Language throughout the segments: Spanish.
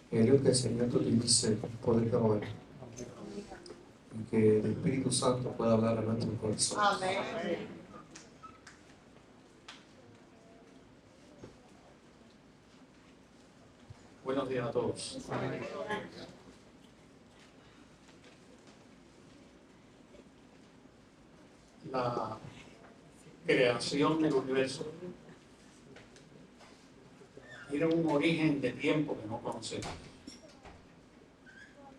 Querido, que el Señor te utilice con poder de hoy y que el Espíritu Santo pueda hablar a nuestro corazón. Amén. Buenos días a todos. La creación del universo tiene un origen de tiempo que no conocemos.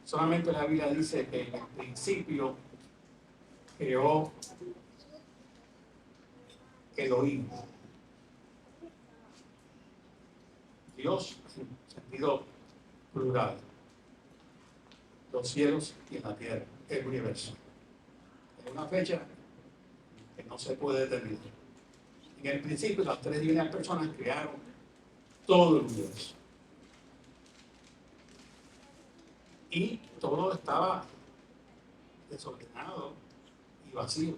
Solamente la Biblia dice que en el principio creó Elohim, Dios en sentido plural, los cielos y la tierra, el universo. Es una fecha que no se puede determinar. En el principio las tres divinas personas crearon todo el universo. Y todo estaba desordenado y vacío.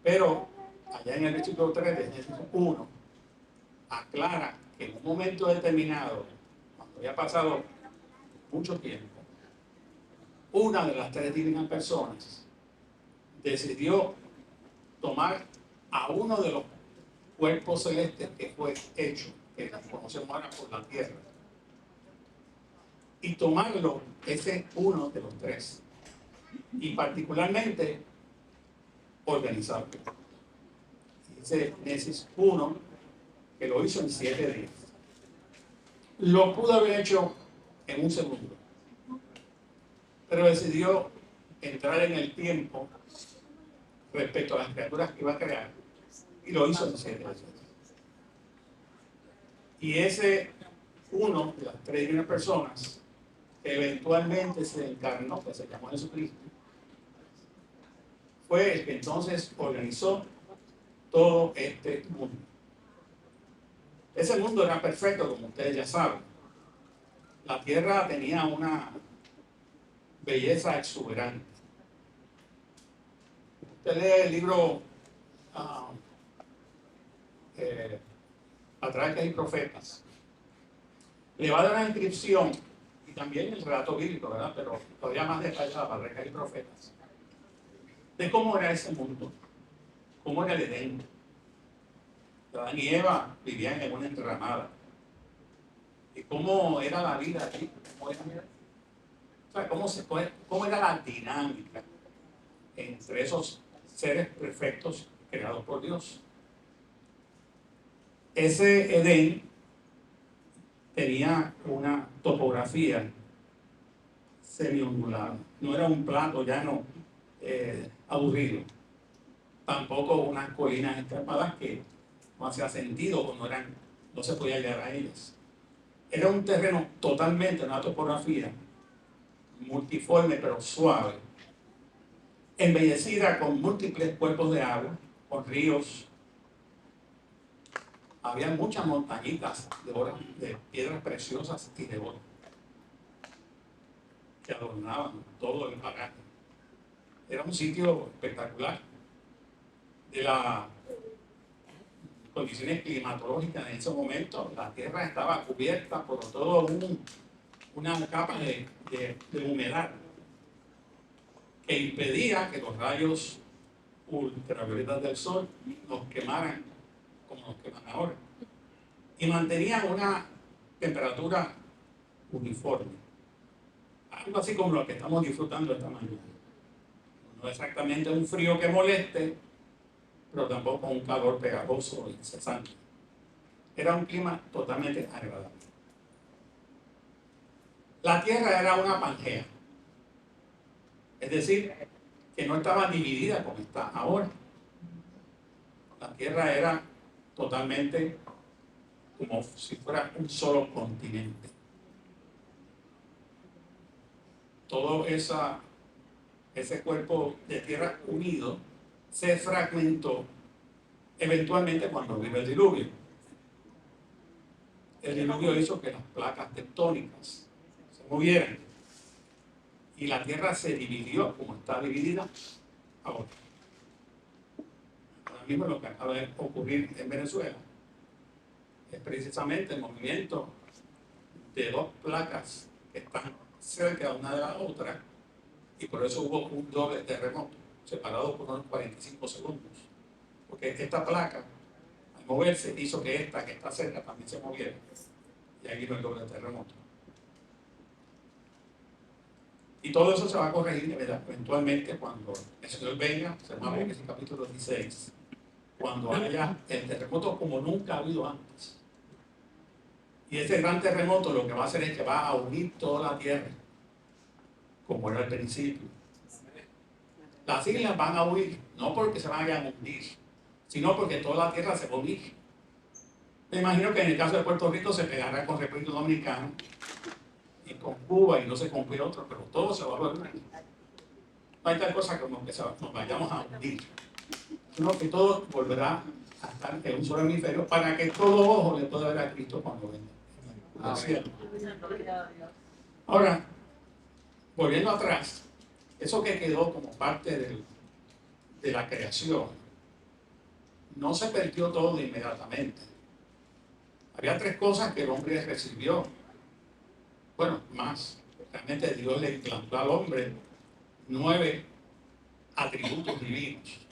Pero allá en el versículo 3 de Génesis 1 aclara que en un momento determinado, cuando había pasado mucho tiempo, una de las tres divinas personas decidió tomar a uno de los cuerpos celestes que fue hecho, que conocemos ahora por la tierra, y tomarlo, ese uno de los tres, y particularmente organizarlo. Dice Génesis 1 que lo hizo en 7 días. Lo pudo haber hecho en un segundo, pero decidió entrar en el tiempo respecto a las criaturas que iba a crear y lo hizo en 7 días. Y ese uno de las tres divinas personas que eventualmente se encarnó, que se llamó Jesucristo, fue el que entonces organizó todo este mundo. Ese mundo era perfecto, como ustedes ya saben. La tierra tenía una belleza exuberante. Usted lee el libro Patriarcas y Profetas. Le va a dar una descripción, y también el relato bíblico, ¿verdad? Pero todavía más detallada, Patriarcas y Profetas, de cómo era ese mundo, cómo era el Edén. Adán y Eva vivían en una enramada. Y cómo era la vida allí, o sea, cómo era la dinámica entre esos seres perfectos creados por Dios. Ese Edén tenía una topografía semi-ondulada. No era un plato llano aburrido. Tampoco unas colinas escarpadas que no hacía sentido o no se podía llegar a ellas. Era un terreno totalmente, una topografía multiforme pero suave, embellecida con múltiples cuerpos de agua, con ríos. Había muchas montañitas de piedras preciosas y de oro que adornaban todo el paraje. Era un sitio espectacular. De las condiciones climatológicas en ese momento, la tierra estaba cubierta por todo una capa de humedad que impedía que los rayos ultravioletas del sol nos quemaran como nos queman ahora. Y mantenían una temperatura uniforme. Algo así como lo que estamos disfrutando esta mañana. No exactamente un frío que moleste, pero tampoco un calor pegajoso e incesante. Era un clima totalmente agradable. La tierra era una pangea, es decir, que no estaba dividida como está ahora. La tierra era totalmente como si fuera un solo continente. Todo ese cuerpo de tierra unido se fragmentó eventualmente cuando vino el diluvio. El diluvio hizo que las placas tectónicas se movieran y la tierra se dividió como está dividida ahora. Ahora mismo lo que acaba de ocurrir en Venezuela es precisamente el movimiento de dos placas que están cerca una de la otra, y por eso hubo un doble terremoto, separado por unos 45 segundos. Porque esta placa, al moverse, hizo que esta que está cerca también se moviera. Y ahí vino el doble terremoto. Y todo eso se va a corregir eventualmente cuando el Señor venga, se llama Apocalipsis capítulo 16, cuando haya el terremoto como nunca ha habido antes. Y este gran terremoto lo que va a hacer es que va a unir toda la tierra, como era al principio. Las islas van a huir, no porque se vayan a hundir, sino porque toda la tierra se va a unir. Me imagino que en el caso de Puerto Rico se pegará con República Dominicana y con Cuba y no sé con qué otro, pero todo se va a unir. No hay tal cosa como que nos vayamos a hundir, sino que todo volverá a estar en un solo hemisferio para que todo ojo le pueda ver a Cristo cuando venga al cielo. Ahora, volviendo atrás, eso que quedó como parte de la creación, no se perdió todo inmediatamente. Había tres cosas que el hombre recibió. Bueno, más. Realmente Dios le implantó al hombre 9 atributos divinos,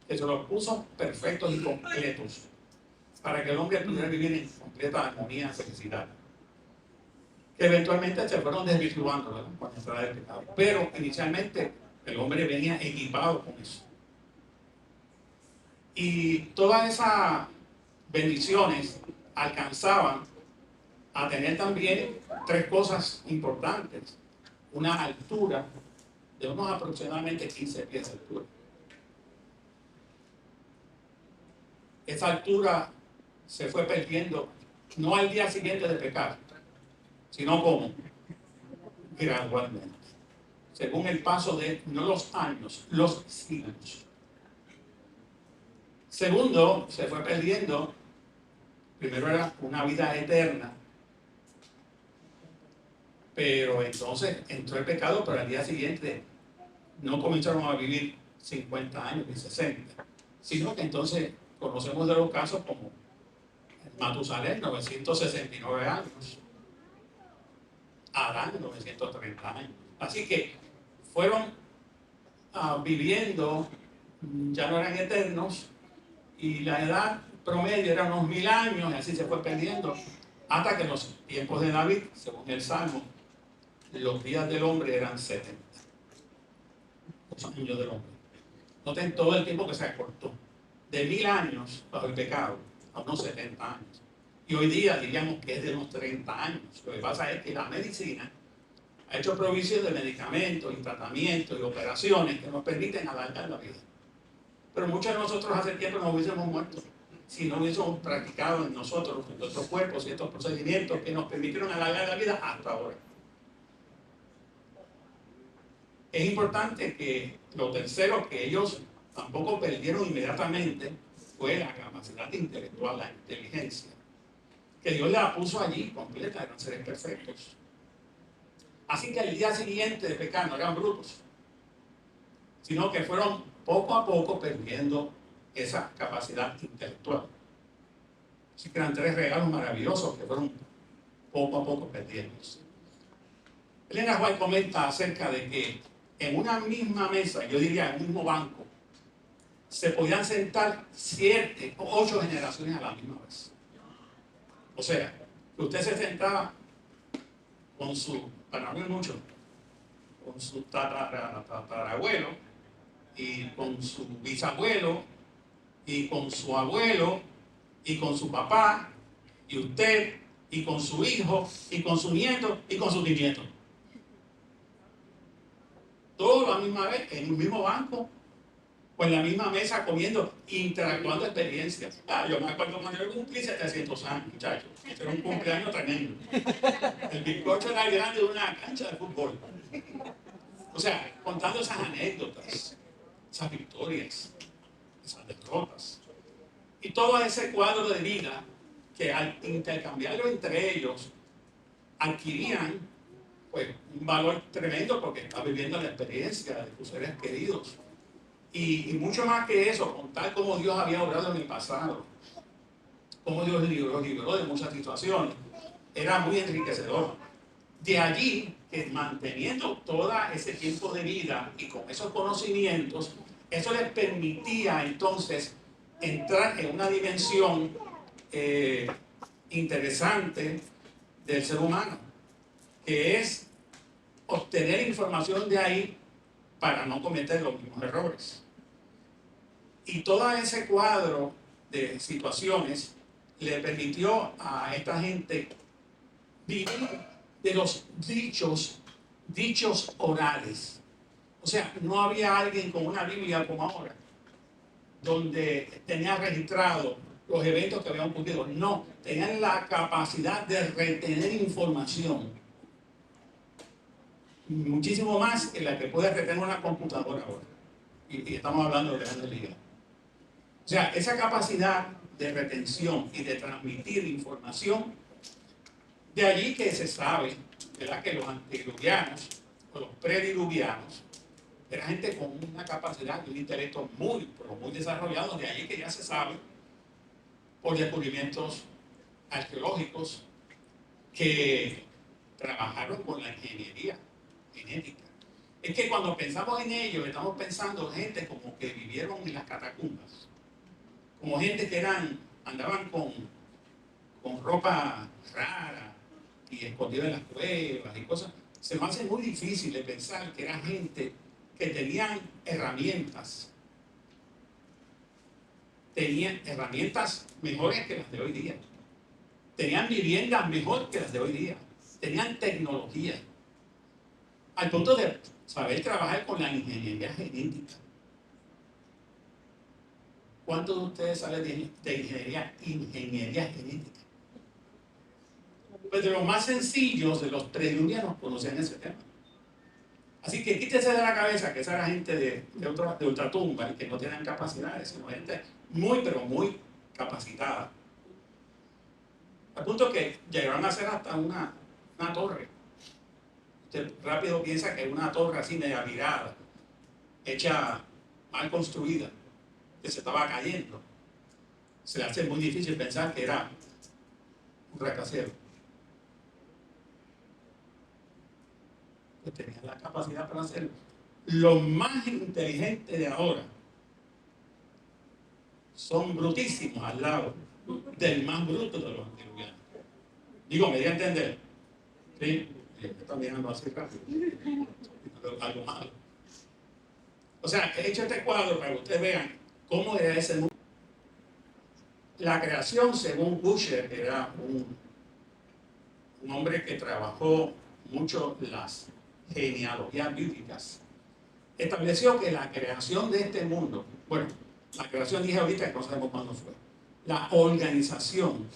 que se los puso perfectos y completos, para que el hombre pudiera vivir en completa armonía y felicidad. Que eventualmente se fueron desvirtuando, ¿verdad?, con la entrada del pecado. Pero inicialmente el hombre venía equipado con eso. Y todas esas bendiciones alcanzaban a tener también tres cosas importantes. Una altura de unos aproximadamente 15 pies de altura. Esa altura se fue perdiendo no al día siguiente de pecar, sino como gradualmente, según el paso de no los años, los siglos. Segundo, se fue perdiendo, primero era una vida eterna, pero entonces entró el pecado, pero al día siguiente no comenzaron a vivir 50 años ni 60, sino que entonces conocemos de los casos como Matusalén, 969 años, Adán, 930 años. Así que fueron viviendo, ya no eran eternos, y la edad promedio era unos 1000 años, y así se fue perdiendo, hasta que en los tiempos de David, según el Salmo, los días del hombre eran 70. Los años del hombre. Noten todo el tiempo que se acortó. De 1000 años bajo el pecado a unos 70 años. Y hoy día diríamos que es de unos 30 años. Lo que pasa es que la medicina ha hecho provisión de medicamentos y tratamientos y operaciones que nos permiten alargar la vida. Pero muchos de nosotros hace tiempo nos hubiésemos muerto si no hubiésemos practicado en nosotros, en nuestros cuerpos, ciertos procedimientos que nos permitieron alargar la vida hasta ahora. Es importante que lo tercero que ellos tampoco perdieron inmediatamente fue la capacidad intelectual, la inteligencia, que Dios la puso allí completa, eran seres perfectos. Así que al día siguiente de pecar no eran brutos, sino que fueron poco a poco perdiendo esa capacidad intelectual. Así que eran tres regalos maravillosos que fueron poco a poco perdiéndose. Elena White comenta acerca de que en una misma mesa, yo diría en un mismo banco, se podían sentar 7 o 8 generaciones a la misma vez. O sea, que usted se sentaba con su, para no mucho, con su tatarabuelo, y con su bisabuelo, y con su abuelo, y con su papá, y usted, y con su hijo, y con su nieto, y con su bisnieto. Todo a la misma vez, en un mismo banco, o en la misma mesa comiendo, interactuando experiencias. Yo me acuerdo cuando yo cumplí 700 años, muchachos. Este era un cumpleaños tremendo. El bizcocho era grande de una cancha de fútbol. O sea, contando esas anécdotas, esas victorias, esas derrotas. Y todo ese cuadro de vida que al intercambiarlo entre ellos adquirían pues un valor tremendo porque está viviendo la experiencia de tus seres queridos. Y mucho más que eso, contar cómo Dios había obrado en el pasado, cómo Dios los liberó de muchas situaciones. Era muy enriquecedor. De allí que manteniendo todo ese tiempo de vida y con esos conocimientos, eso les permitía entonces entrar en una dimensión interesante del ser humano, que es obtener información de ahí para no cometer los mismos errores. Y todo ese cuadro de situaciones le permitió a esta gente vivir de los dichos orales. O sea, no había alguien con una Biblia como ahora, donde tenía registrado los eventos que habían ocurrido. No, tenían la capacidad de retener información. Muchísimo más que la que puede retener una computadora ahora. Y estamos hablando de grandes ligas. O sea, esa capacidad de retención y de transmitir información, de allí que se sabe, ¿verdad?, que los antediluvianos o los prediluvianos eran gente con una capacidad y un intelecto muy desarrollado. De allí que ya se sabe por descubrimientos arqueológicos que trabajaron con la ingeniería genética. Es que cuando pensamos en ellos, estamos pensando en gente como que vivieron en las catacumbas, como gente que andaban con ropa rara y escondidos en las cuevas y cosas. Se me hace muy difícil de pensar que era gente que tenían herramientas mejores que las de hoy día, tenían viviendas mejor que las de hoy día, tenían tecnología, al punto de saber trabajar con la ingeniería genética. ¿Cuántos de ustedes saben de ingeniería genética? Pues de los más sencillos, de los prediluvianos, conocían ese tema. Así que quítese de la cabeza que esa era gente de ultratumba y que no tienen capacidades, sino gente muy, pero muy capacitada. Al punto que llegaron a hacer hasta una torre. Usted rápido piensa que una torre así media virada, hecha mal construida, que se estaba cayendo. Se le hace muy difícil pensar que era un rascacielos. Que tenían la capacidad para hacerlo. Los más inteligentes de ahora son brutísimos al lado del más bruto de los antediluvianos. Digo, me di a entender. ¿Sí? Están mirando así rápido. Algo malo. O sea, he hecho este cuadro para que ustedes vean cómo era ese mundo. La creación, según Ussher, era un hombre que trabajó mucho las genealogías bíblicas. Estableció que la creación de este mundo, bueno, la creación dije ahorita que no sabemos cuándo fue, la organización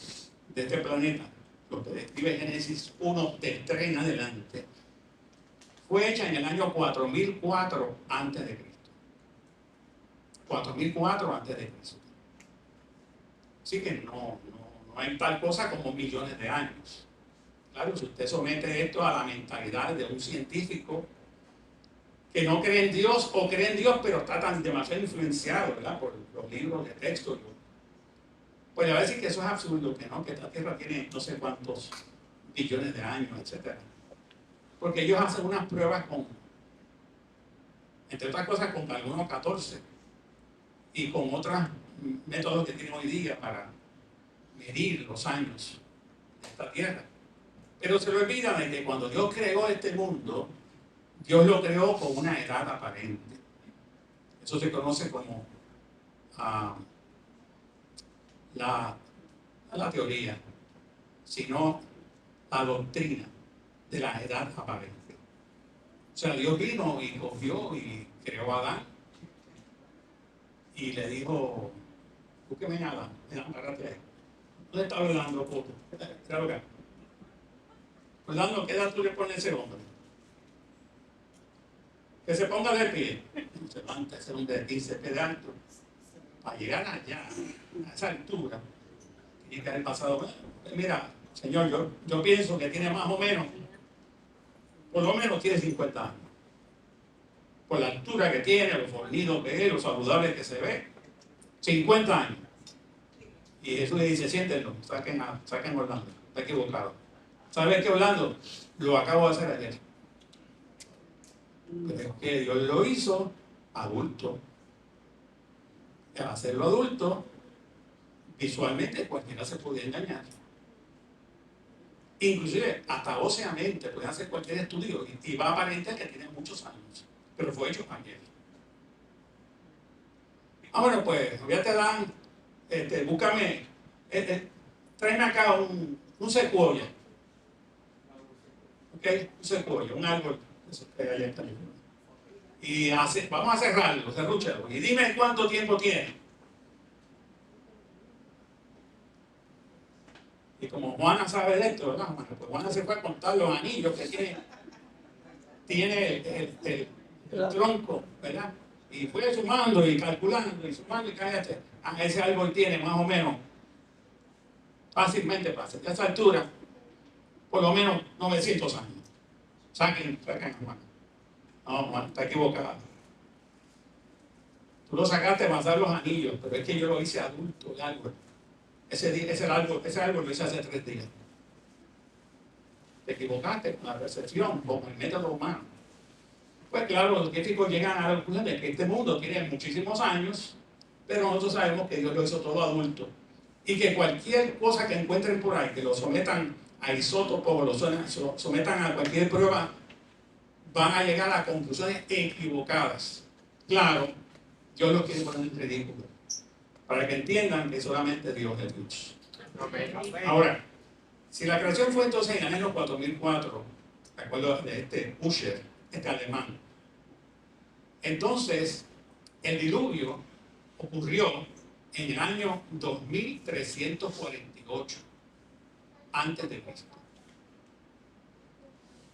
de este planeta, lo que describe Génesis 1 del 3 en adelante, fue hecha en el año 4004 a.C. 4004 a.C. Así que no hay tal cosa como millones de años. Claro, si usted somete esto a la mentalidad de un científico que no cree en Dios o cree en Dios pero está demasiado influenciado, ¿verdad?, por los libros de texto, pues le va a decir que eso es absurdo, que esta Tierra tiene no sé cuántos billones de años, etc. Porque ellos hacen unas pruebas entre otras cosas, con carbono 14 y con otros métodos que tienen hoy día para medir los años de esta Tierra. Pero se le olvida de que cuando Dios creó este mundo, Dios lo creó con una edad aparente. Eso se conoce como la teoría, sino la doctrina de la edad aparente. O sea, Dios vino y cogió y creó a Adán y le dijo: búsqueme a Adán, párate ahí. ¿Dónde está Orlando, puto? Claro que Orlando, ¿qué edad tú le pones a ese hombre? Que se ponga de pie. Se levanta ese hombre de 15 pies de alto. Para llegar allá, a esa altura, tiene que haber pasado. Mira, señor, yo pienso que tiene más o menos, por lo menos tiene 50 años. Por la altura que tiene, lo fornido que es, lo saludable que se ve. 50 años. Y Jesús le dice, siéntenlo, saquen a Orlando. Está equivocado. ¿Sabes qué, Orlando? Lo acabo de hacer ayer. Pero es que Dios lo hizo adulto. Y al hacerlo adulto, visualmente cualquiera se podía engañar. Inclusive, hasta óseamente pueden hacer cualquier estudio y va a aparentar que tiene muchos años. Pero fue hecho ayer. Bueno, pues, ya te dan, búscame, tráeme acá un secuoya. ¿Ok? Un secuoya, un árbol. Eso que hay allá en California. Y vamos a cerrarlo. Y dime cuánto tiempo tiene. Y como Juana sabe de esto, ¿verdad? Pues Juana se fue a contar los anillos que tiene el tronco, ¿verdad? Y fue sumando y calculando y sumando y cállate. Ese árbol tiene más o menos, fácilmente pasa, a esa altura, por lo menos 900 años. Saquen a Juana. No, Juana, está equivocada. Tú lo sacaste para dar los anillos, pero es que yo lo hice adulto, el árbol. Ese árbol lo hice hace 3 días. Te equivocaste con la percepción, con el método humano. Pues claro, los científicos llegan a la conclusión de que este mundo tiene muchísimos años, pero nosotros sabemos que Dios lo hizo todo adulto. Y que cualquier cosa que encuentren por ahí, que lo sometan a isótopos, lo sometan a cualquier prueba, van a llegar a conclusiones equivocadas. Claro, Dios lo quiere poner en ridículo, para que entiendan que solamente Dios es Dios. Ahora, si la creación fue entonces en el año 4004, de acuerdo de este Ussher, este alemán, entonces el diluvio ocurrió en el año 2348 antes de Cristo.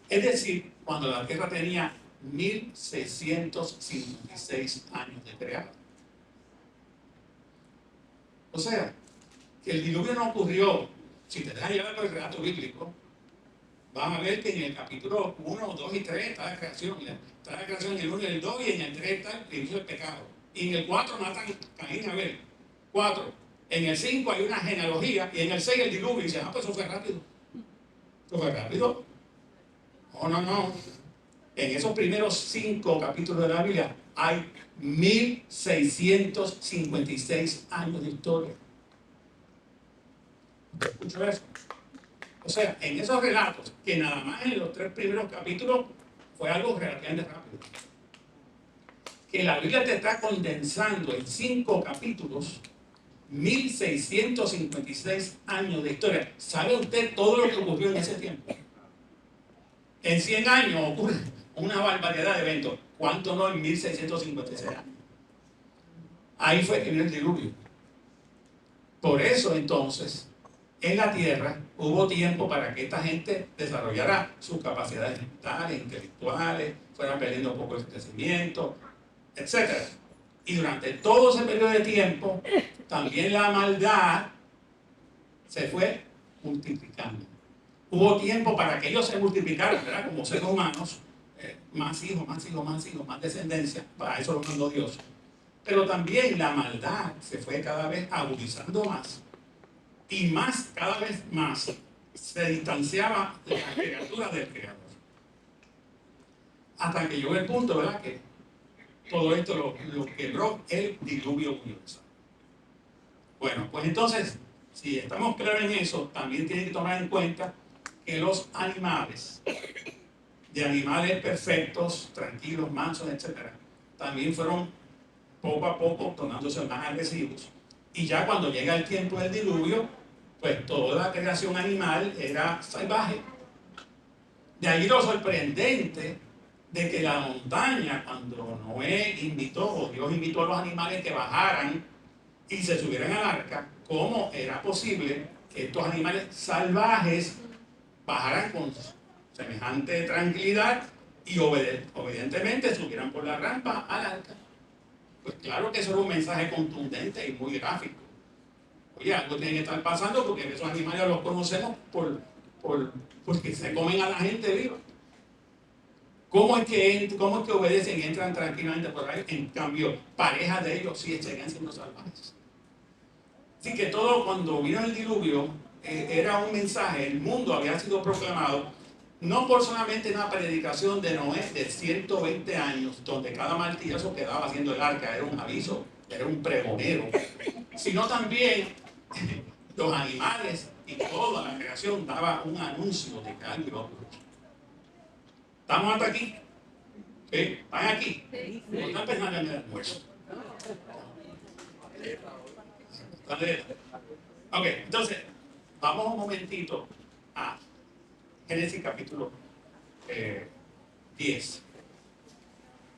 Es decir, cuando la Tierra tenía 1656 años de creado. O sea, que el diluvio no ocurrió. Si te dejan llevar por el relato bíblico, van a ver que en el capítulo 1, 2 y 3 está la creación. Está la creación en el 1 y el 2, y en el 3 está el inicio del pecado. Y en el 4 matan a Caín y Abel. 4. En el 5 hay una genealogía, y en el 6 el diluvio. Y dicen, pues eso fue rápido. ¿Eso fue rápido? No. En esos primeros 5 capítulos de la Biblia hay 1656 años de historia. ¿Escucho eso? O sea, en esos relatos, que nada más en los 3 primeros capítulos fue algo relativamente rápido. Que la Biblia te está condensando en 5 capítulos 1656 años de historia. ¿Sabe usted todo lo que ocurrió en ese tiempo? En 100 años ocurre una barbaridad de eventos. ¿Cuánto no en 1656 años? Ahí fue que vino el diluvio. Por eso entonces, en la tierra hubo tiempo para que esta gente desarrollara sus capacidades mentales, intelectuales, fueran perdiendo un poco el crecimiento, etc. Y durante todo ese periodo de tiempo, también la maldad se fue multiplicando. Hubo tiempo para que ellos se multiplicaran, ¿verdad? Como seres humanos, más hijos, más descendencia. Para eso lo mandó Dios. Pero también la maldad se fue cada vez agudizando más. Y más, cada vez más, se distanciaba de la criatura del Creador. Hasta que llegó el punto, ¿verdad? Que todo esto lo quebró el diluvio universal. Bueno, pues entonces, si estamos claros en eso, también tienen que tomar en cuenta que los animales, de animales perfectos, tranquilos, mansos, etc., también fueron poco a poco tornándose más agresivos. Y ya cuando llega el tiempo del diluvio, pues toda la creación animal era salvaje. De ahí lo sorprendente de que la montaña, cuando Noé invitó, o Dios invitó a los animales que bajaran y se subieran al arca, ¿cómo era posible que estos animales salvajes bajaran con semejante tranquilidad y obedientemente subieran por la rampa al arca? Pues claro que eso era un mensaje contundente y muy gráfico. Oye, algo tiene que estar pasando, porque esos animales los conocemos porque se comen a la gente viva. ¿Cómo es que obedecen y entran tranquilamente por ahí? En cambio, parejas de ellos sí seguían siendo salvajes. Así que todo cuando vino el diluvio era un mensaje, el mundo había sido proclamado, no por solamente una predicación de Noé de 120 años, donde cada martillazo que daba haciendo el arca era un aviso, era un pregonero, sino también los animales y toda la creación daba un anuncio de que algo iba a ocurrir. ¿Estamos hasta aquí? ¿Sí? ¿Están aquí? ¿O están pensando en el almuerzo? Ok, entonces, vamos un momentito a Génesis capítulo 10.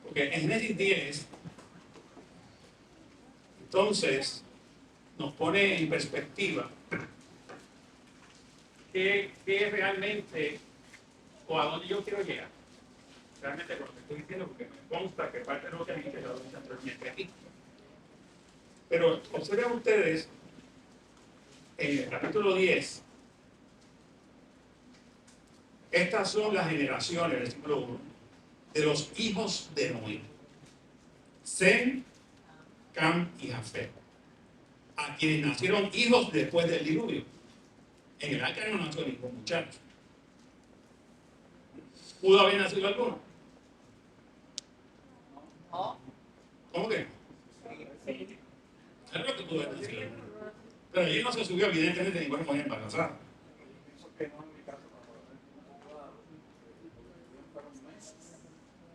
Porque en Génesis 10, entonces, nos pone en perspectiva qué realmente, o a dónde yo quiero llegar. Realmente con lo que estoy diciendo, porque me consta que parte de lo que dije lo dije anteriormente aquí. Pero observen ustedes, en el capítulo 10, estas son las generaciones, versículo 1, de los hijos de Noé: Sem, Cam y Jafet, a quienes nacieron hijos después del diluvio. En el arca no nació ningún muchacho. ¿Pudo haber nacido alguno? ¿Cómo que no? Claro que pudo haber nacido alguno. Pero allí no se subió evidentemente ninguna mujer embarazada.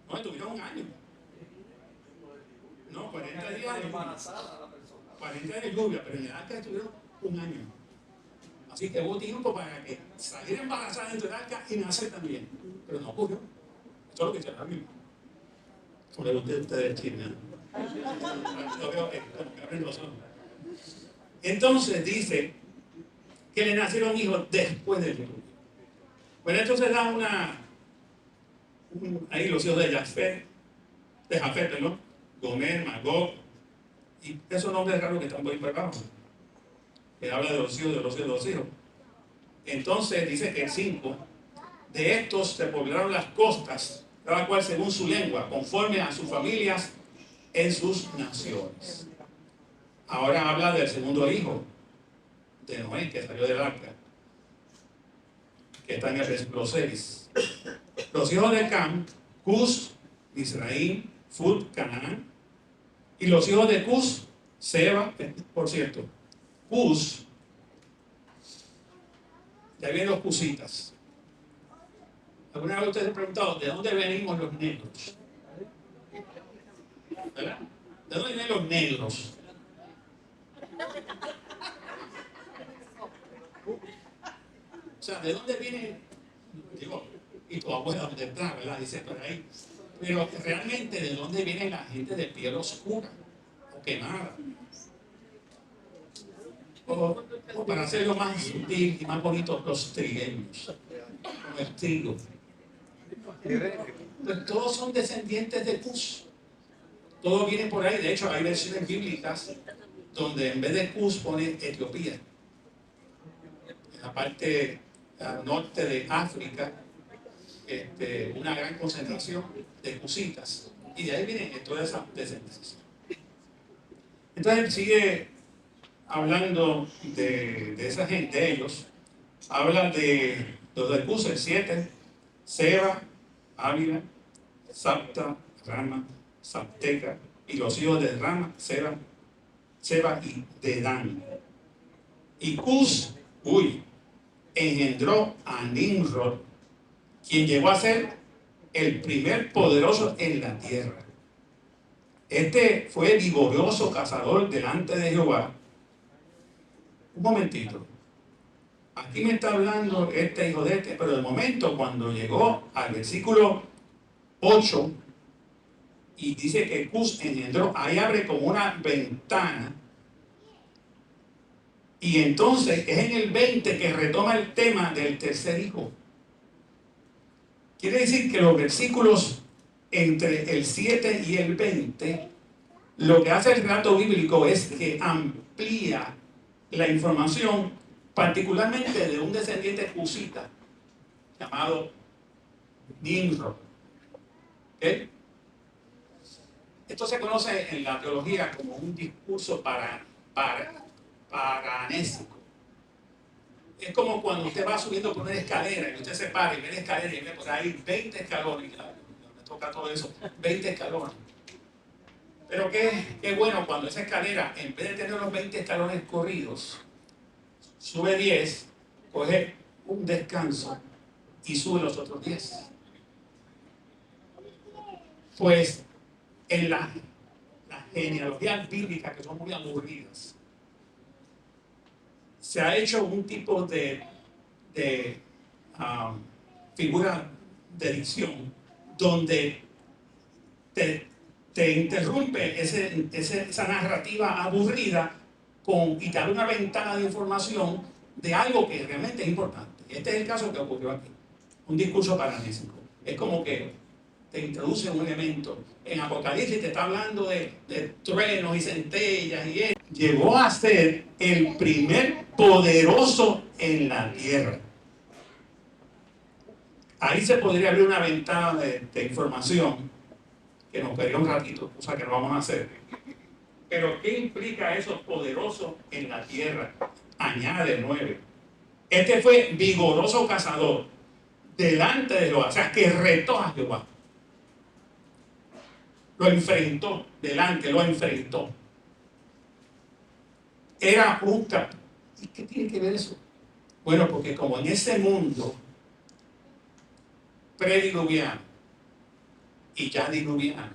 No, tuvieron un año. No, 40 días de lluvia. 40 días de lluvia, pero en el arca estuvieron un año. Así que hubo tiempo para que saliera embarazada dentro del arca y nacer también. Pero no ocurrió. Eso es lo que dice la Biblia. Por el ustedes chismean. Lo veo que abren los ojos. Entonces dice que le nacieron hijos después del diluvio. Bueno, entonces da ahí los hijos de Jafet, perdón, Gomer, Magog, y esos nombres raros que están por ahí para abajo, que habla de los hijos, de los hijos, de los hijos. Entonces dice que 5 de estos se poblaron las costas, cada cual según su lengua, conforme a sus familias en sus naciones. Ahora habla del segundo hijo de Noé, que salió del arca, que está en el versículo 6. Los hijos de Cam: Cus, Misraim, Fut, Canaán. Y los hijos de Cus: Seba. Por cierto, Cus, ya vienen los cusitas. ¿Alguna vez ustedes se han preguntado de dónde venimos los negros? ¿Verdad? ¿De dónde vienen los negros? O sea, ¿de dónde vienen? Digo, y tu abuela dónde está, ¿verdad? Dice por ahí. Pero realmente, ¿de dónde viene la gente de piel oscura o quemada? O para hacerlo más sutil y más bonito, los trigueños, como el trigo. Pues todos son descendientes de Cus. Todo viene por ahí. De hecho, hay versiones bíblicas donde en vez de Cus pone Etiopía. En la parte norte de África, una gran concentración de cusitas. Y de ahí vienen todas esas descendencias. Entonces él sigue hablando de esa gente, de ellos. Habla de los de Cus, el 7, Seba, Ávila, Sapta, Rama, Sapteca, y los hijos de Rama, Seba y Dedán. Y Cus, engendró a Nimrod, quien llegó a ser el primer poderoso en la tierra. Este fue vigoroso cazador delante de Jehová. Un momentito. Aquí me está hablando este hijo de pero de momento cuando llegó al versículo 8 y dice que Cus engendró, ahí abre como una ventana. Y entonces es en el 20 que retoma el tema del tercer hijo. Quiere decir que los versículos entre el 7 y el 20, lo que hace el relato bíblico es que amplía la información, particularmente de un descendiente cusita llamado Nimrod. ¿Okay? Esto se conoce en la teología como un discurso para paranésico. Es como cuando usted va subiendo por una escalera y usted se para y ve la escalera y ve por ahí 20 escalones. Claro, me toca todo eso, 20 escalones. Pero qué bueno cuando esa escalera, en vez de tener los 20 escalones corridos, sube 10, coge un descanso y sube los otros 10. Pues en las genealogías bíblicas, que son muy aburridas, se ha hecho un tipo de figura de dicción donde te interrumpe esa narrativa aburrida y te abre una ventana de información de algo que realmente es importante. Este es el caso que ocurrió aquí. Un discurso paranésico. Es como que te introduce un elemento. En Apocalipsis te está hablando de truenos y centellas y él llegó a ser el primer poderoso en la tierra. Ahí se podría abrir una ventana de información que nos quedaría un ratito, cosa que no vamos a hacer. Pero ¿qué implica eso poderoso en la tierra? Añade 9. Este fue vigoroso cazador delante de Jehová, o sea, que retó a Jehová. Lo enfrentó, lo enfrentó. Era un capitán. ¿Y qué tiene que ver eso? Bueno, porque como en ese mundo prediluviano y ya diluviano,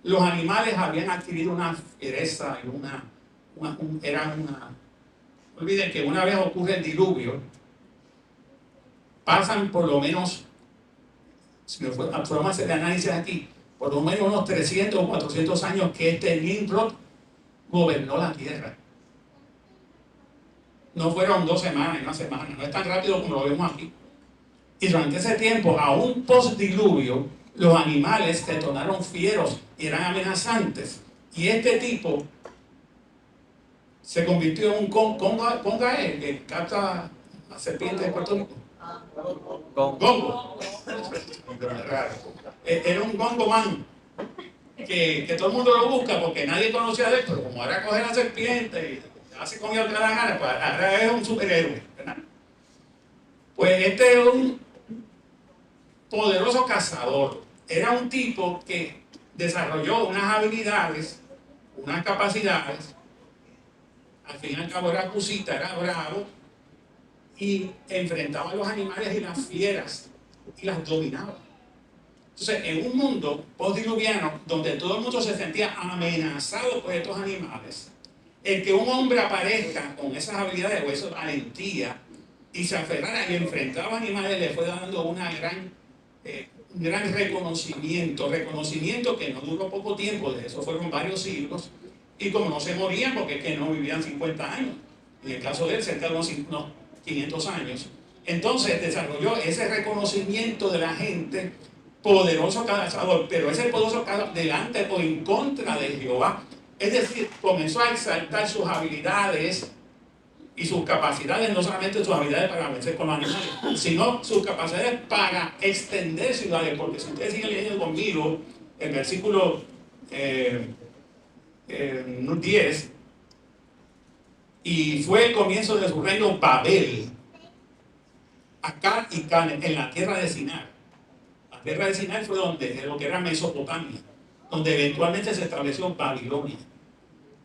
los animales habían adquirido una fiereza y no olviden que una vez ocurre el diluvio, pasan por lo menos, si me podemos hacer el análisis aquí, por lo menos unos 300 o 400 años que este Nimrod gobernó la tierra. No fueron 2 semanas, una semana, no es tan rápido como lo vemos aquí. Y durante ese tiempo, aún post-diluvio, los animales se tornaron fieros y eran amenazantes. Y este tipo se convirtió en un conga que capta la serpiente de Puerto Rico. Gongo. Era un gongo man que todo el mundo lo busca porque nadie conocía de él, pero como ahora coge la serpiente y hace comida de la gana, pues ahora es un superhéroe, ¿verdad? Pues este es un poderoso cazador. Era un tipo que desarrolló unas habilidades, unas capacidades. Al fin y al cabo era cusita, era bravo y enfrentaba a los animales y las fieras y las dominaba. Entonces, en un mundo postdiluviano donde todo el mundo se sentía amenazado por estos animales, el que un hombre aparezca con esas habilidades o esa valentía y se aferrara y enfrentaba a animales le fue dando un gran reconocimiento que no duró poco tiempo, de eso fueron varios siglos, y como no se morían porque es que no vivían 50 años, en el caso de él cerca de unos 500 años, entonces desarrolló ese reconocimiento de la gente, poderoso cazador, pero ese poderoso cazador delante o en contra de Jehová, es decir, comenzó a exaltar sus habilidades y sus capacidades, no solamente sus habilidades para vencer con los animales, sino sus capacidades para extender ciudades, porque si ustedes siguen leyendo conmigo, el versículo 10, y fue el comienzo de su reino Babel, acá y Cana, en la tierra de Sinar. La tierra de Sinar fue lo que era Mesopotamia, donde eventualmente se estableció Babilonia,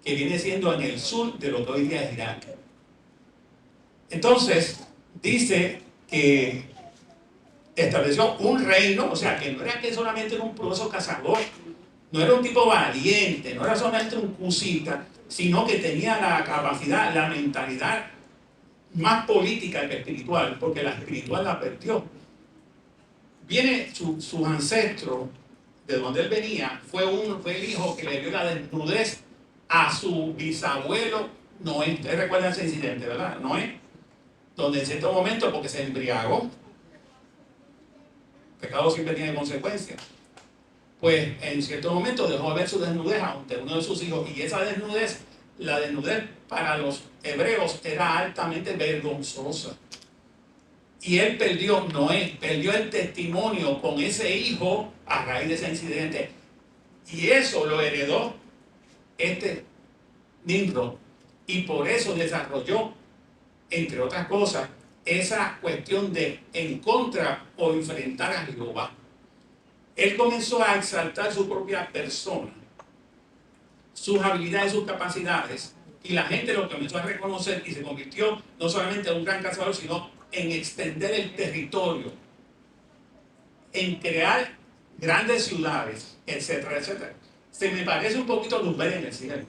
que viene siendo en el sur de lo que hoy día es Irak. Entonces, dice que estableció un reino, o sea, que no era que solamente era un poderoso cazador, no era un tipo valiente, no era solamente un cusita, sino que tenía la capacidad, la mentalidad más política que espiritual, porque la espiritual la perdió. Viene sus ancestros, de donde él venía, fue el hijo que le dio la desnudez a su bisabuelo Noé. Ustedes recuerdan ese incidente, ¿verdad? Noé, donde en cierto momento, porque se embriagó, el pecado siempre tiene consecuencias, pues en cierto momento dejó ver su desnudez ante uno de sus hijos, y esa desnudez, la desnudez para los hebreos era altamente vergonzosa. Y él Noé perdió el testimonio con ese hijo a raíz de ese incidente. Y eso lo heredó este Nimrod. Y por eso desarrolló, entre otras cosas, esa cuestión de en contra o enfrentar a Jehová. Él comenzó a exaltar su propia persona, sus habilidades, sus capacidades, y la gente lo comenzó a reconocer y se convirtió no solamente en un gran cazador, sino en extender el territorio, en crear grandes ciudades, etcétera, etcétera. Se me parece un poquito Luzbel en el cielo,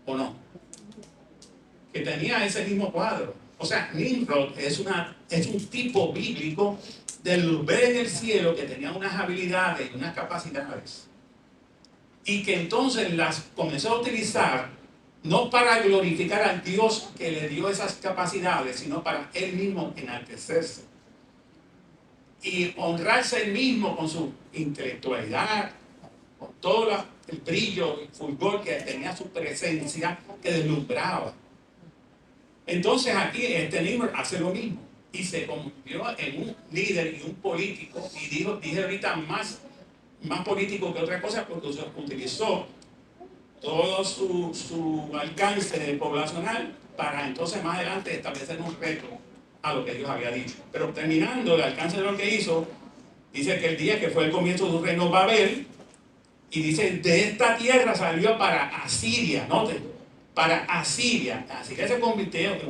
¿o no? Que tenía ese mismo cuadro. O sea, Nimrod es un tipo bíblico de Luzbel en el cielo que tenía unas habilidades y unas capacidades. Y que entonces las comenzó a utilizar no para glorificar al Dios que le dio esas capacidades, sino para él mismo enaltecerse. Y honrarse él mismo con su intelectualidad, con todo el brillo, el fulgor que tenía su presencia, que deslumbraba. Entonces aquí Nimrod hace lo mismo y se convirtió en un líder y un político, y dije ahorita más político que otra cosa, porque utilizó todo su alcance poblacional para entonces más adelante establecer un reto a lo que Dios había dicho. Pero terminando el alcance de lo que hizo, dice que el día que fue el comienzo de un reino Babel, y dice, de esta tierra salió para Asiria, noten, para Asiria. Asiria se convirtió en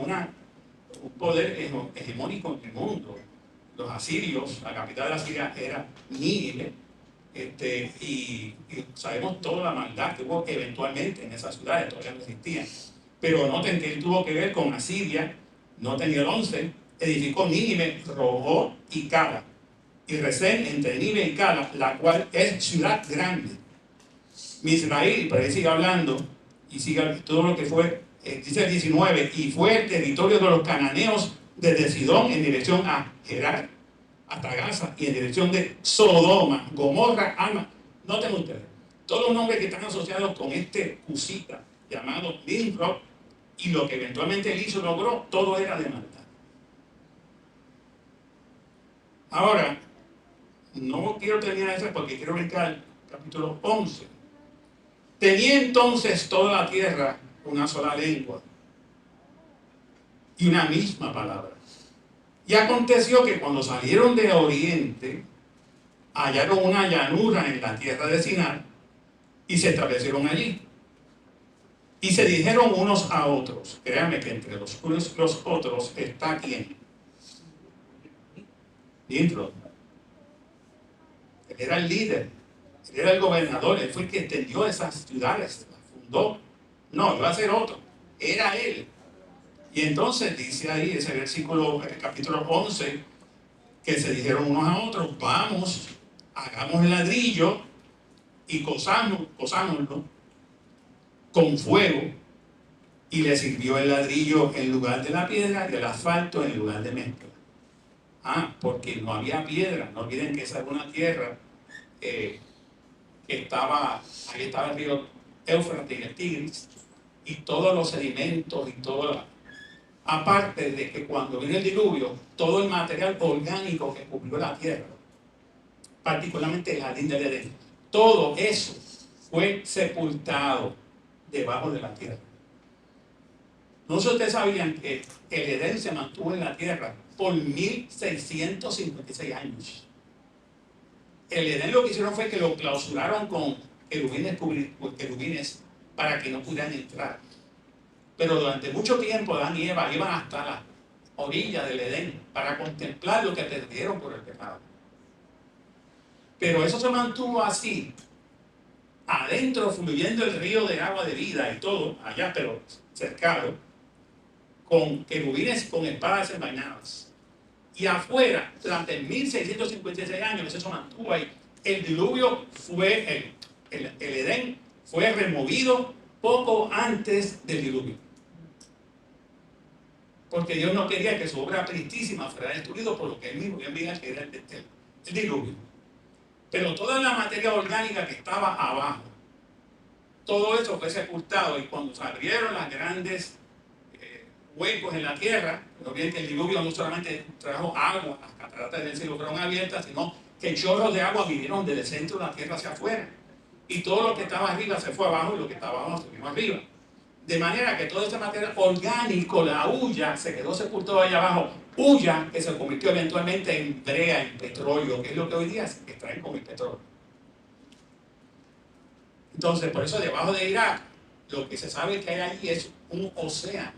un poder hegemónico en el mundo. Los asirios, la capital de Asiria era Nínive, y sabemos toda la maldad que hubo eventualmente en esas ciudades, todavía no existían. Pero noten que él tuvo que ver con Asiria, noten el 11, edificó Nínive, Robó y Cala, y Resén entre Nínive y Cala, la cual es ciudad grande. Misraí, pero ahí sigue hablando, y sigue todo lo que fue, dice el 19, y fue el territorio de los cananeos desde Sidón en dirección a Gerar, hasta Gaza, y en dirección de Sodoma, Gomorra, Alma. Noten ustedes, todos los nombres que están asociados con este Cusita llamado Nimrod, y lo que eventualmente él hizo, logró, todo era de maldad. Ahora, no quiero terminar eso porque quiero brincar al capítulo 11. Tenía entonces toda la tierra una sola lengua y una misma palabra. Y aconteció que cuando salieron de oriente, hallaron una llanura en la tierra de Sinar y se establecieron allí. Y se dijeron unos a otros, créanme que entre los unos y los otros está ¿quién? Nimrod. Él era el líder, él era el gobernador, él fue el que extendió esas ciudades, las fundó. No, iba a ser otro, era él. Y entonces dice ahí ese versículo, el capítulo 11, que se dijeron unos a otros, vamos, hagamos el ladrillo y cosámoslo con fuego, y le sirvió el ladrillo en lugar de la piedra y el asfalto en lugar de mezcla. Porque no había piedra. No olviden que esa era una tierra que estaba, ahí estaba el río Éufrates y el Tigris, y todos los sedimentos y todo. Aparte de que cuando vino el diluvio, todo el material orgánico que cubrió la tierra, particularmente el jardín del Edén, todo eso fue sepultado debajo de la tierra. No sé si ustedes sabían que el Edén se mantuvo en la tierra por 1656 años. El Edén lo que hicieron fue que lo clausuraron con querubines para que no pudieran entrar. Pero durante mucho tiempo Adán y Eva iban hasta la orilla del Edén para contemplar lo que perdieron por el pecado. Pero eso se mantuvo así, adentro fluyendo el río de agua de vida y todo, allá pero cercado, con querubines con espadas desenvainadas. Y afuera, durante 1656 años, eso se mantuvo ahí. El diluvio fue, el Edén fue removido poco antes del diluvio. Porque Dios no quería que su obra tristísima fuera destruida por lo que él mismo envía, que era el diluvio. Pero toda la materia orgánica que estaba abajo, todo eso fue sepultado, y cuando se abrieron las grandes huecos en la tierra, no bien que el diluvio no solamente trajo agua, las cataratas del cielo fueron abiertas, sino que chorros de agua vinieron desde el centro de la tierra hacia afuera. Y todo lo que estaba arriba se fue abajo, y lo que estaba abajo se vino arriba. De manera que todo este material orgánico, la hulla, se quedó sepultado allá abajo. Hulla que se convirtió eventualmente en brea, en petróleo, que es lo que hoy día se extrae con el petróleo. Entonces, por eso debajo de Irak, lo que se sabe que hay allí es un océano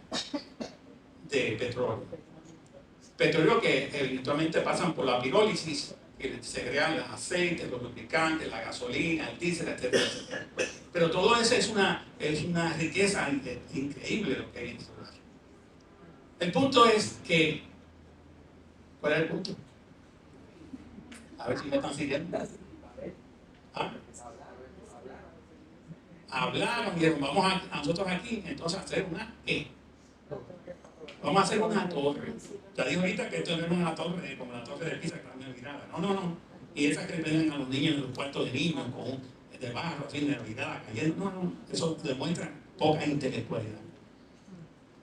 de petróleo. Petróleo que eventualmente pasan por la pirólisis, que se crean los aceites, los lubricantes, la gasolina, el diésel, etc. Pero todo eso es una riqueza increíble lo que hay en este lugar. El punto es que, ¿cuál es el punto? A ver si me están siguiendo. ¿Ah? Hablaron y dijeron, vamos a nosotros aquí, entonces a hacer una ¿qué? Vamos a hacer una torre. Ya dijo ahorita que esto no es una torre como la torre de Pisa que está olvidada. No. Y esas que le venden a los niños en los cuartos de niños con de barro, así, de olvidada, cayendo. No. Eso demuestra poca intelectualidad.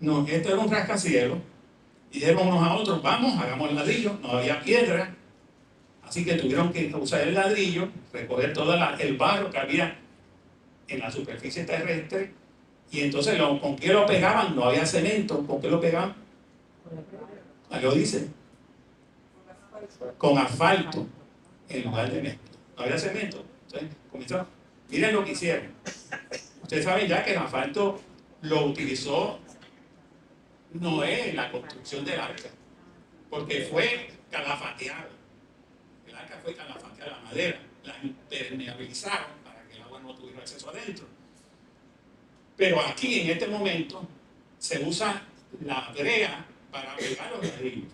No, esto era un rascacielos. Y dijeron unos a otros, vamos, hagamos el ladrillo. No había piedra. Así que tuvieron que usar el ladrillo, recoger todo el barro que había en la superficie terrestre. Y entonces, ¿con qué lo pegaban? No había cemento. ¿Con qué lo pegaban? Ahí lo dice. Con asfalto en lugar de cemento. No había cemento. Entonces, comenzaron. Miren lo que hicieron. Ustedes saben ya que el asfalto lo utilizó Noé en la construcción del arca. Porque fue calafateado. El arca fue calafateada, la madera. La impermeabilizaron para que el agua no tuviera acceso adentro. Pero aquí, en este momento, se usa la brea para pegar los ladrillos.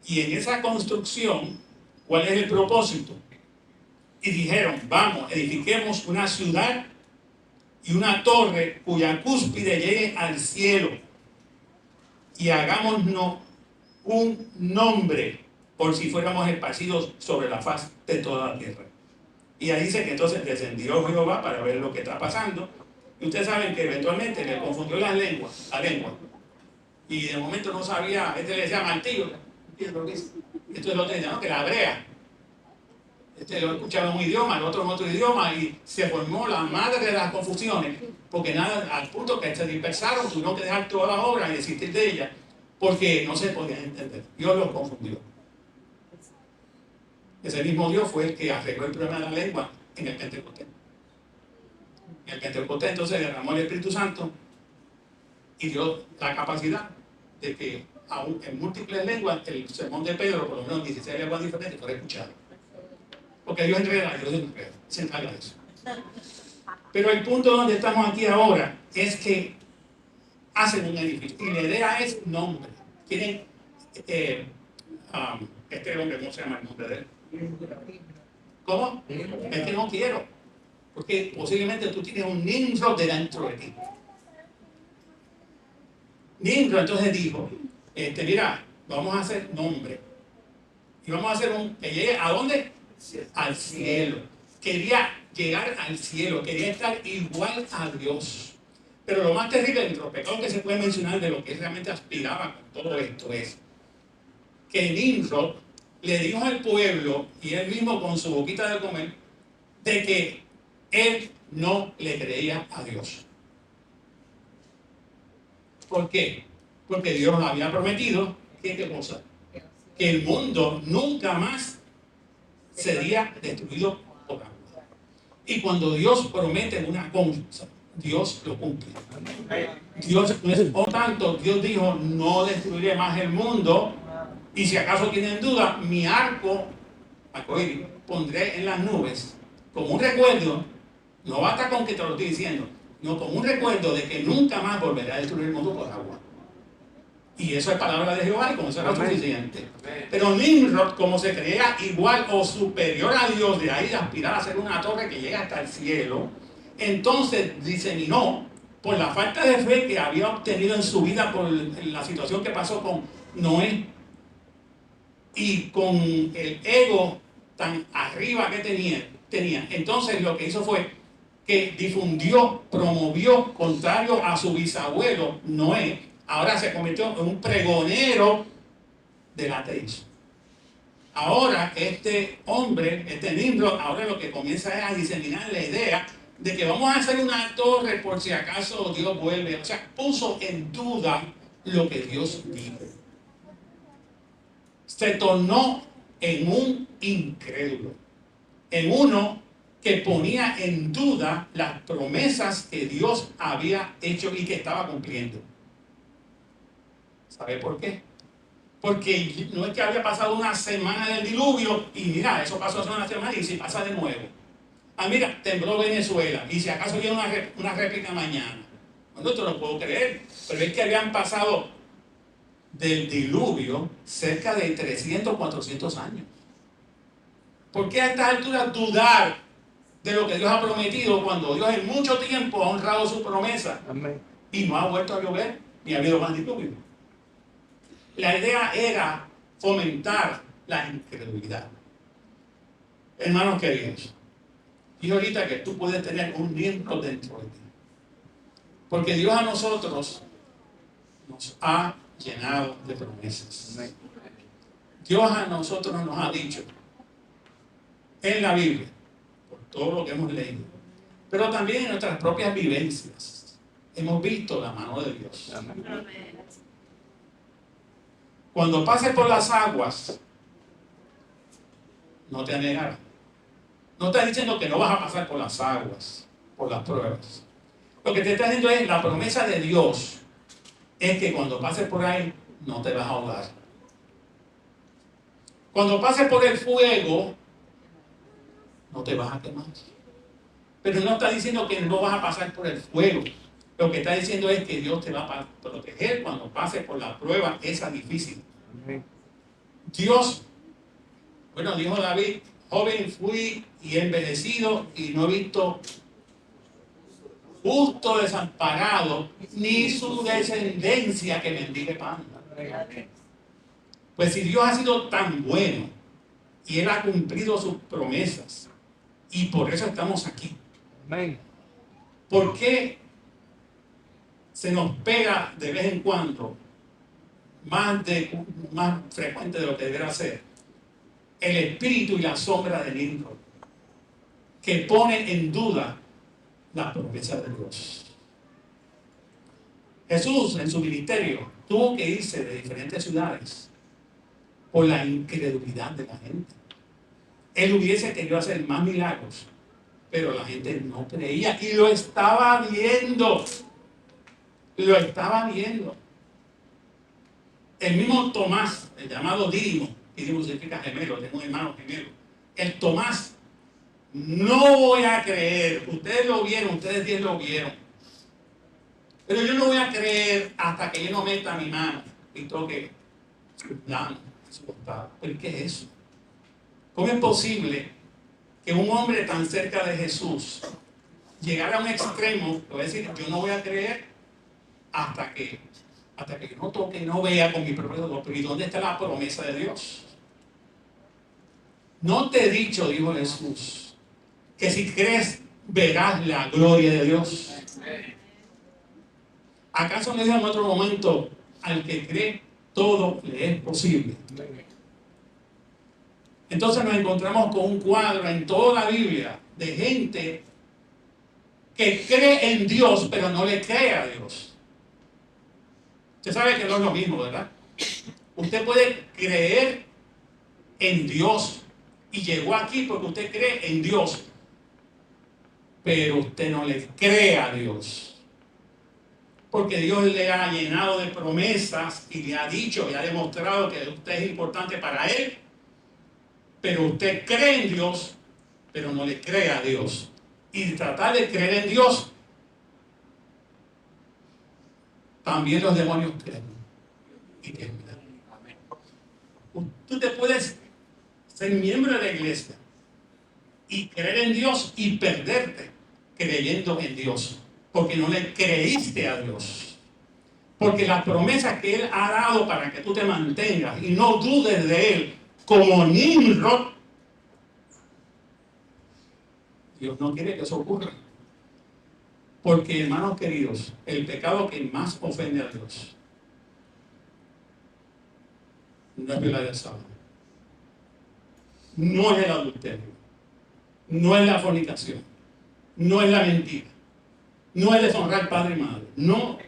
Y en esa construcción, ¿cuál es el propósito? Y dijeron, vamos, edifiquemos una ciudad y una torre cuya cúspide llegue al cielo. Y hagámonos un nombre por si fuéramos esparcidos sobre la faz de toda la tierra. Y ahí dice que entonces descendió Jehová para ver lo que está pasando. Y ustedes saben que eventualmente le confundió la lengua. Y de momento no sabía, le decía martillo. Entonces el otro decía, no, que la brea. Lo escuchaba en un idioma, el otro en otro idioma, y se formó la madre de las confusiones, porque nada, al punto que se dispersaron, tuvieron que dejar toda la obra y desistir de ella, porque no se podían entender. Dios los confundió. Ese mismo Dios fue el que arregló el problema de la lengua en el Pentecostés. En el Pentecostés entonces derramó el Espíritu Santo y dio la capacidad de que aún en múltiples lenguas el sermón de Pedro, por lo menos 16 lenguas diferentes, fuera escuchado. Porque Dios se encarga de eso. Pero el punto donde estamos aquí ahora es que hacen un edificio y la idea es nombre. Quieren este hombre, ¿cómo se llama el nombre de él? ¿Cómo? Es que no quiero, porque posiblemente tú tienes un Nimrod de dentro de ti. Nimrod entonces dijo, mira, vamos a hacer nombre y vamos a hacer un que llegue ¿a dónde? Al cielo. Quería llegar al cielo, quería estar igual a Dios. Pero lo más terrible de los pecados que se puede mencionar de lo que realmente aspiraba con todo esto es que Nimrod le dijo al pueblo, y él mismo con su boquita de comer, de que él no le creía a Dios. ¿Por qué? Porque Dios había prometido ¿qué cosa? Que el mundo nunca más sería destruido por agua. Y cuando Dios promete una cosa, Dios lo cumple. Dios, por tanto, Dios dijo, no destruiré más el mundo. Y si acaso tienen duda, mi arco pondré en las nubes como un recuerdo. No basta con que te lo estoy diciendo, no, como un recuerdo de que nunca más volverá a destruir el mundo por agua. Y eso es palabra de Jehová y con eso era suficiente. Pero Nimrod, como se creía igual o superior a Dios, de ahí de aspirar a hacer una torre que llega hasta el cielo, entonces diseminó por la falta de fe que había obtenido en su vida por la situación que pasó con Noé y con el ego tan arriba que tenía. Entonces lo que hizo fue que difundió, promovió, contrario a su bisabuelo Noé, ahora se convirtió en un pregonero del ateísmo. Ahora este hombre, este Nimrod, ahora lo que comienza es a diseminar la idea de que vamos a hacer una torre por si acaso Dios vuelve. O sea, puso en duda lo que Dios dijo. Se tornó en un incrédulo, en uno que ponía en duda las promesas que Dios había hecho y que estaba cumpliendo. ¿Sabe por qué? Porque no es que había pasado una semana del diluvio y mira, eso pasó hace una semana y si pasa de nuevo. Ah, mira, tembló Venezuela y si acaso viene una réplica mañana. Bueno, esto no puedo creer, pero es que habían pasado del diluvio cerca de 300, 400 años. ¿Por qué a estas alturas dudar de lo que Dios ha prometido cuando Dios en mucho tiempo ha honrado su promesa? Amén. Y no ha vuelto a llover ni ha habido más diluvio? La idea era fomentar la incredulidad. Hermanos queridos, y ahorita que tú puedes tener un miembro dentro de ti, porque Dios a nosotros nos ha llenado de promesas. Dios a nosotros nos ha dicho en la Biblia, por todo lo que hemos leído, pero también en nuestras propias vivencias, hemos visto la mano de Dios. Amén. Cuando pases por las aguas, no te anegarás. No está diciendo que no vas a pasar por las aguas, por las pruebas. Lo que te está diciendo es la promesa de Dios es que cuando pases por ahí no te vas a ahogar. Cuando pases por el fuego no te vas a quemar. Pero no está diciendo que no vas a pasar por el fuego. Lo que está diciendo es que Dios te va a proteger cuando pases por la prueba esa difícil. Dios, bueno, dijo David, joven fui y envejecido y no he visto justo desamparado ni su descendencia que bendiga pan. Pues si Dios ha sido tan bueno y Él ha cumplido sus promesas y por eso estamos aquí, ¿por qué se nos pega de vez en cuando, más frecuente de lo que debería ser, el espíritu y la sombra de Nimrod, que pone en duda la promesa de Dios? Jesús en su ministerio tuvo que irse de diferentes ciudades por la incredulidad de la gente. Él hubiese querido hacer más milagros, pero la gente no creía y lo estaba viendo. Lo estaba viendo. El mismo Tomás, el llamado Dídimo, Dídimo significa gemelo, tengo un hermano gemelo. El Tomás, no voy a creer, ustedes lo vieron, ustedes 10 lo vieron, pero yo no voy a creer hasta que yo no meta mi mano y toque su plano, su costado. ¿Pero qué es eso? ¿Cómo es posible que un hombre tan cerca de Jesús llegara a un extremo, que voy a decir, yo no voy a creer hasta que yo no toque y no vea con mi propio ojos? ¿Y dónde está la promesa de Dios? No te he dicho, dijo Jesús, que si crees verás la gloria de Dios. ¿Acaso no dijo en otro momento, al que cree todo le es posible? Entonces nos encontramos con un cuadro en toda la Biblia de gente que cree en Dios pero no le cree a Dios. Usted sabe que no es lo mismo, ¿verdad? Usted puede creer en Dios y llegó aquí porque usted cree en Dios, pero usted no le cree a Dios. Porque Dios le ha llenado de promesas y le ha dicho y ha demostrado que usted es importante para Él, pero usted cree en Dios, pero no le cree a Dios. Y tratar de creer en Dios, también los demonios creen y tiemblan. Tú te puedes ser miembro de la iglesia y creer en Dios y perderte creyendo en Dios, porque no le creíste a Dios. Porque las promesas que Él ha dado para que tú te mantengas y no dudes de Él, como Nimrod, Dios no quiere que eso ocurra. Porque, hermanos queridos, el pecado que más ofende a Dios no es violar el sábado, no es el adulterio, no es la fornicación, no es la mentira, no es deshonrar padre y madre, no.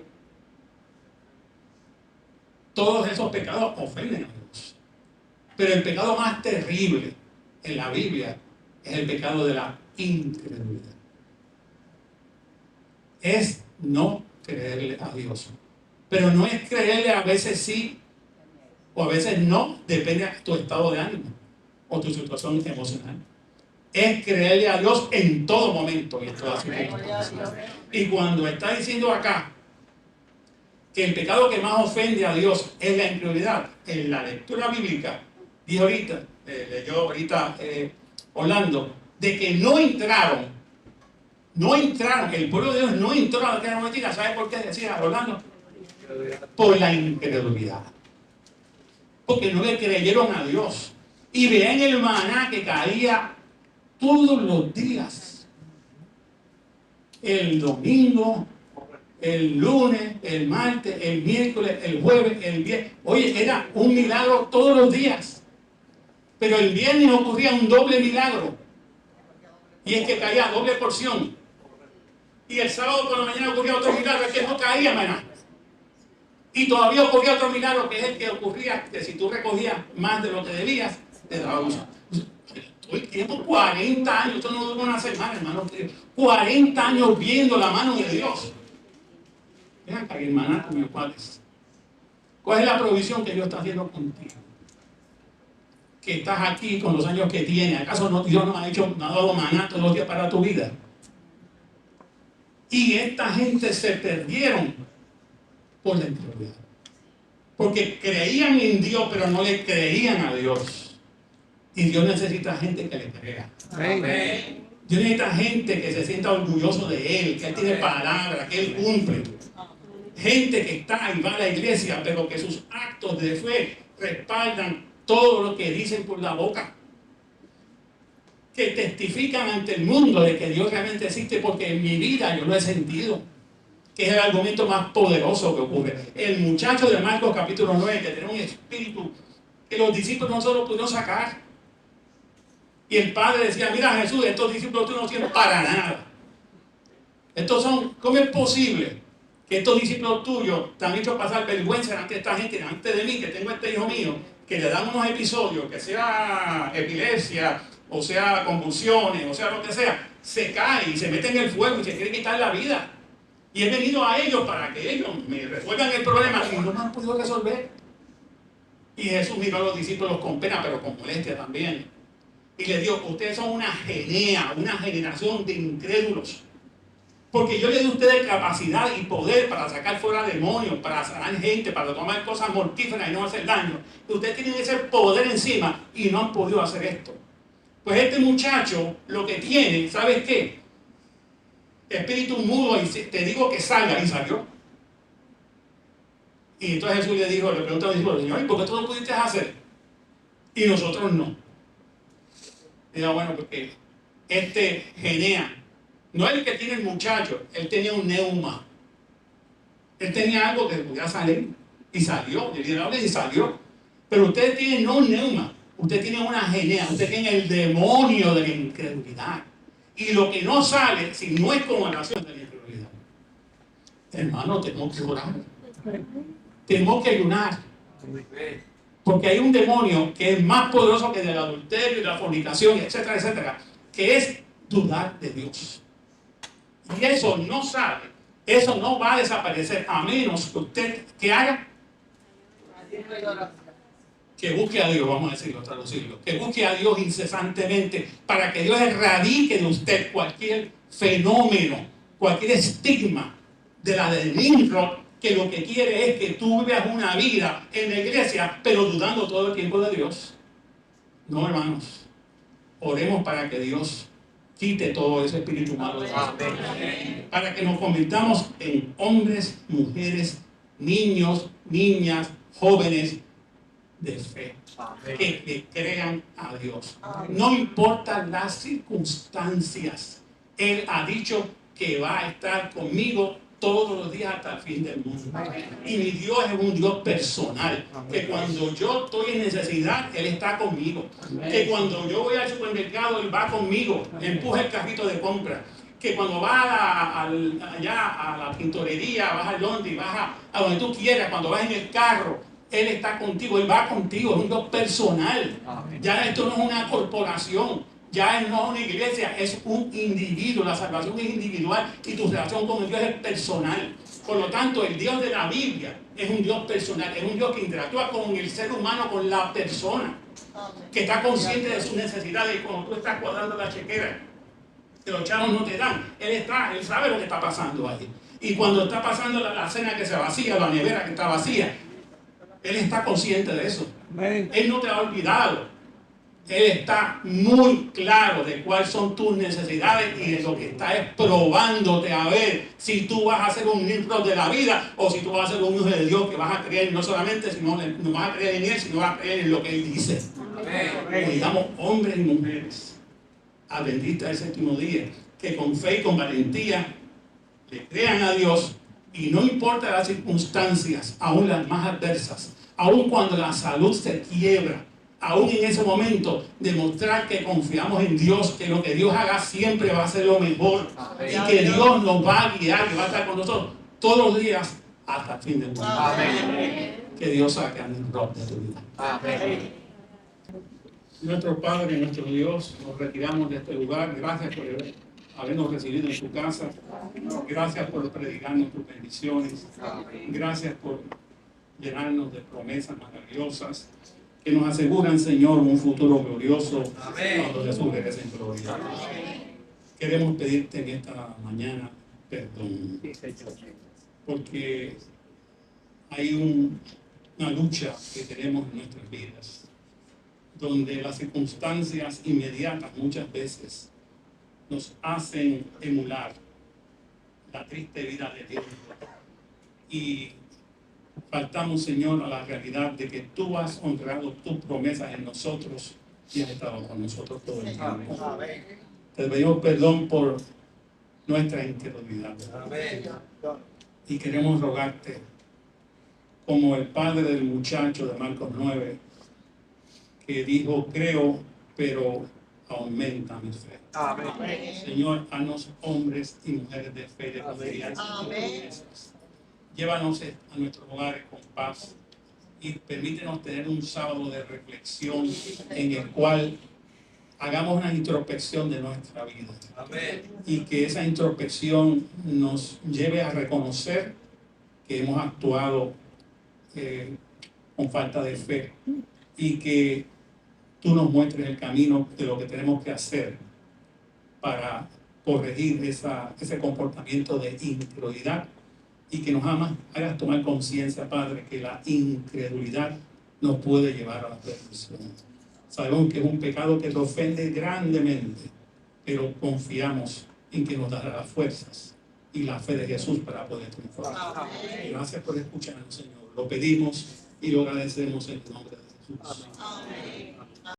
Todos esos pecados ofenden a Dios. Pero el pecado más terrible en la Biblia es el pecado de la incredulidad. Es no creerle a Dios. Pero no es creerle a veces sí o a veces no, depende de tu estado de ánimo o tu situación emocional. Es creerle a Dios en todo momento y en todas circunstancias. Y cuando está diciendo acá que el pecado que más ofende a Dios es la incredulidad, en la lectura bíblica, leyó ahorita Orlando, de que no entraron, el pueblo de Dios no entró a la tierra prometida. ¿Sabe por qué decía Orlando? Por la incredulidad. Porque no le creyeron a Dios. Y vean el maná que caía todos los días. El domingo, el lunes, el martes, el miércoles, el jueves, el viernes. Oye, era un milagro todos los días. Pero el viernes ocurría un doble milagro. Y es que caía doble porción. Y el sábado por la mañana ocurría otro milagro, es que no caía maná. Y todavía ocurría otro milagro, que es el que ocurría, que si tú recogías más de lo que debías, te daba uso. Todo el tiempo, 40 años, esto no duró una semana, hermano. 40 años viendo la mano de Dios. Vean acá, hermana, con mis padres. ¿Cuál es la provisión que Dios está haciendo contigo? Que estás aquí con los años que tienes. ¿Acaso Dios no ha dado maná todos los días para tu vida? Y esta gente se perdieron por la incredulidad. Porque creían en Dios, pero no le creían a Dios. Y Dios necesita gente que le crea. Amén. Dios necesita gente que se sienta orgulloso de Él, que Él tiene palabra, que Él cumple. Gente que está y va a la iglesia, pero que sus actos de fe respaldan todo lo que dicen por la boca. Que testifican ante el mundo de que Dios realmente existe, porque en mi vida yo lo he sentido. Que es el argumento más poderoso que ocurre. El muchacho de Marcos capítulo 9, que tenía un espíritu que los discípulos no solo pudieron sacar. Y el padre decía, mira Jesús, estos discípulos tú no sirven para nada. Estos son, ¿cómo es posible que estos discípulos tuyos te han hecho pasar vergüenza ante esta gente, ante de mí, que tengo este hijo mío, que le dan unos episodios, que sea epilepsia, o sea convulsiones, o sea lo que sea, se cae y se mete en el fuego y se quiere quitar la vida? Y he venido a ellos para que ellos me resuelvan el problema y no me han podido resolver. Y Jesús miró a los discípulos con pena, pero con molestia también. Y les dijo, ustedes son una generación de incrédulos. Porque yo les doy a ustedes capacidad y poder para sacar fuera demonios, para sanar gente, para tomar cosas mortíferas y no hacer daño. Y ustedes tienen ese poder encima y no han podido hacer esto. Pues este muchacho lo que tiene, ¿sabes qué? Espíritu mudo, y te digo que salga, y salió. Y entonces Jesús le preguntó a los discípulos, Señor, ¿y por qué tú lo pudiste hacer? Y nosotros no. Y digo, bueno, porque este Genea, no es el que tiene el muchacho, él tenía un neuma. Él tenía algo que podía salir, y salió, y salió. Pero ustedes tienen no un neuma, ustedes tienen una Genea, ustedes tienen el demonio de la incredulidad. Y lo que no sale, si no es con oración, de la incredulidad. Hermano, tenemos que orar. Tenemos que ayunar. Porque hay un demonio que es más poderoso que del adulterio y de la fornicación, etcétera, etcétera, que es dudar de Dios. Y eso no sale, eso no va a desaparecer a menos que usted, ¿qué haga? Que busque a Dios, vamos a decirlo, traducirlo. Que busque a Dios incesantemente para que Dios erradique de usted cualquier fenómeno, cualquier estigma de la del Nimrod, que lo que quiere es que tú vivas una vida en la iglesia, pero dudando todo el tiempo de Dios. No, hermanos. Oremos para que Dios quite todo ese espíritu malo de nosotros. Para que nos convirtamos en hombres, mujeres, niños, niñas, jóvenes de fe. Que crean a Dios. No importa las circunstancias. Él ha dicho que va a estar conmigo todos los días hasta el fin del mundo. Y mi Dios es un Dios personal, que cuando yo estoy en necesidad, Él está conmigo. Que cuando yo voy al supermercado, Él va conmigo, empuja el carrito de compra. que cuando vas allá a la pintorería, vas al Londres, vas a donde tú quieras, cuando vas en el carro, Él está contigo, Él va contigo, es un Dios personal. Ya esto no es una corporación, ya no es una iglesia, es un individuo. La salvación es individual y tu relación con el Dios es personal. Por lo tanto, el Dios de la Biblia es un Dios personal, es un Dios que interactúa con el ser humano, con la persona, que está consciente de sus necesidades. Y cuando tú estás cuadrando la chequera, que los chavos no te dan, Él sabe lo que está pasando ahí. Y cuando está pasando la cena que se vacía, la nevera que está vacía, Él está consciente de eso. Él no te ha olvidado. Él está muy claro de cuáles son tus necesidades y de lo que está es probándote a ver si tú vas a ser un miembro de la vida o si tú vas a ser un hijo de Dios que vas a creer no solamente, sino no vas a creer en Él, sino vas a creer en lo que Él dice. Digamos, hombres y mujeres adventistas del séptimo día, que con fe y con valentía le crean a Dios y no importa las circunstancias, aún las más adversas, aún cuando la salud se quiebra, aún en ese momento, demostrar que confiamos en Dios, que lo que Dios haga siempre va a ser lo mejor y que Dios nos va a guiar, que va a estar con nosotros todos los días hasta el fin del mundo. Que Dios saque a nosotros de tu vida. Amén. Nuestro Padre, nuestro Dios, nos retiramos de este lugar. Gracias por habernos recibido en tu casa. Gracias por predicarnos tus bendiciones. Gracias por llenarnos de promesas maravillosas que nos aseguran, Señor, un futuro glorioso cuando Jesús regrese en gloria. Queremos pedirte en esta mañana perdón, porque hay una lucha que tenemos en nuestras vidas, donde las circunstancias inmediatas muchas veces nos hacen emular la triste vida de Dios. Y faltamos, Señor, a la realidad de que tú has honrado tus promesas en nosotros y has estado con nosotros todo el tiempo. Te pedimos perdón por nuestra incredulidad. Y queremos rogarte, como el padre del muchacho de Marcos 9, que dijo, creo, pero aumenta mi fe. Amén. Señor, haznos hombres y mujeres de fe, de confianza en tus promesas. Llévanos a nuestros hogares con paz y permítenos tener un sábado de reflexión en el cual hagamos una introspección de nuestra vida. Amén. Y que esa introspección nos lleve a reconocer que hemos actuado con falta de fe y que tú nos muestres el camino de lo que tenemos que hacer para corregir ese comportamiento de incredulidad y que nos hagas tomar conciencia, Padre, que la incredulidad nos puede llevar a la perdición. Sabemos que es un pecado que te ofende grandemente, pero confiamos en que nos dará las fuerzas y la fe de Jesús para poder triunfar. Gracias por escucharnos, Señor. Lo pedimos y lo agradecemos en el nombre de Jesús. Amén.